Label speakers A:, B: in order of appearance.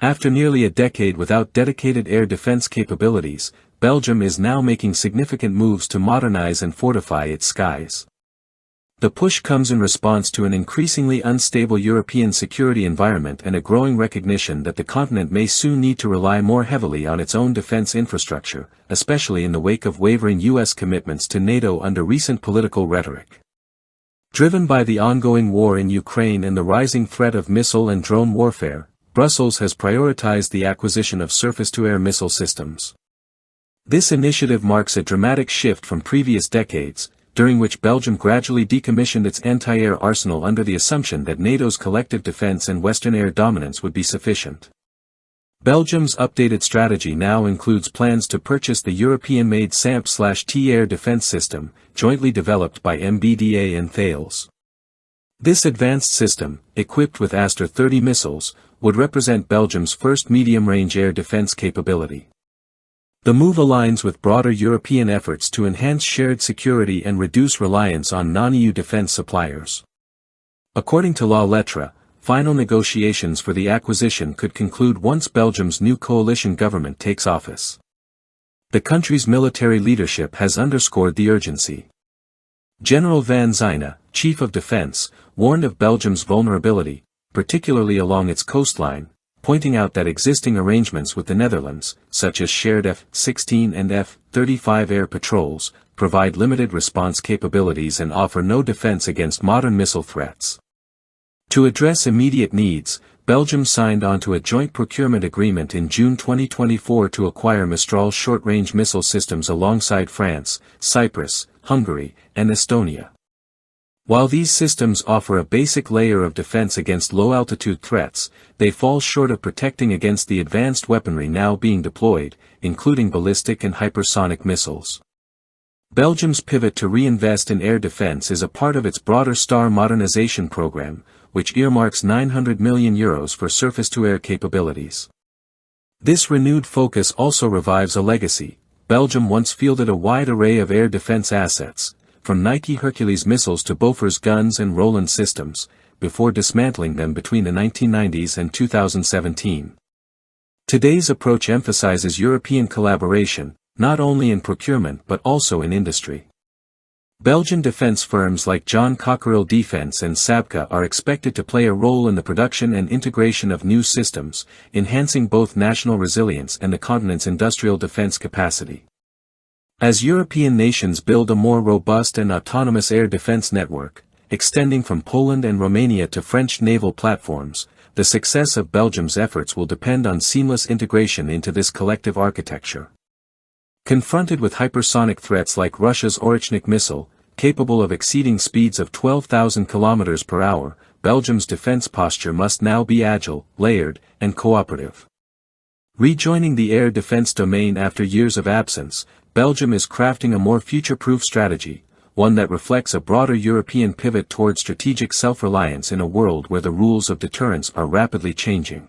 A: After nearly a decade without dedicated air defense capabilities, Belgium is now making significant moves to modernize and fortify its skies. The push comes in response to an increasingly unstable European security environment and a growing recognition that the continent may soon need to rely more heavily on its own defense infrastructure, especially in the wake of wavering U.S. commitments to NATO under recent political rhetoric. Driven by the ongoing war in Ukraine and the rising threat of missile and drone warfare, Brussels has prioritized the acquisition of surface-to-air missile systems. This initiative marks a dramatic shift from previous decades, during which Belgium gradually decommissioned its anti-air arsenal under the assumption that NATO's collective defense and Western air dominance would be sufficient. Belgium's updated strategy now includes plans to purchase the European-made SAMP/T air defense system, jointly developed by MBDA and Thales. This advanced system, equipped with Aster 30 missiles, would represent Belgium's first medium-range air defense capability. The move aligns with broader European efforts to enhance shared security and reduce reliance on non-EU defense suppliers. According to La Lettre, final negotiations for the acquisition could conclude once Belgium's new coalition government takes office. The country's military leadership has underscored the urgency. General Van Zyne, Chief of Defense, warned of Belgium's vulnerability, particularly along its coastline, pointing out that existing arrangements with the Netherlands, such as shared F-16 and F-35 air patrols, provide limited response capabilities and offer no defense against modern missile threats. To address immediate needs, Belgium signed onto a joint procurement agreement in June 2024 to acquire Mistral short-range missile systems alongside France, Cyprus, Hungary, and Estonia. While these systems offer a basic layer of defense against low-altitude threats, they fall short of protecting against the advanced weaponry now being deployed, including ballistic and hypersonic missiles. Belgium's pivot to reinvest in air defense is a part of its broader STAR modernization program, which earmarks €900 million for surface-to-air capabilities. This renewed focus also revives a legacy. Belgium once fielded a wide array of air defense assets, from Nike Hercules missiles to Bofors guns and Roland systems, before dismantling them between the 1990s and 2017. Today's approach emphasizes European collaboration, not only in procurement but also in industry. Belgian defense firms like John Cockerill Defense and Sabca are expected to play a role in the production and integration of new systems, enhancing both national resilience and the continent's industrial defense capacity. As European nations build a more robust and autonomous air defense network, extending from Poland and Romania to French naval platforms, the success of Belgium's efforts will depend on seamless integration into this collective architecture. Confronted with hypersonic threats like Russia's Orychnik missile, capable of exceeding speeds of 12,000 km per hour, Belgium's defense posture must now be agile, layered, and cooperative. Rejoining the air defense domain after years of absence, Belgium is crafting a more future-proof strategy, one that reflects a broader European pivot toward strategic self-reliance in a world where the rules of deterrence are rapidly changing.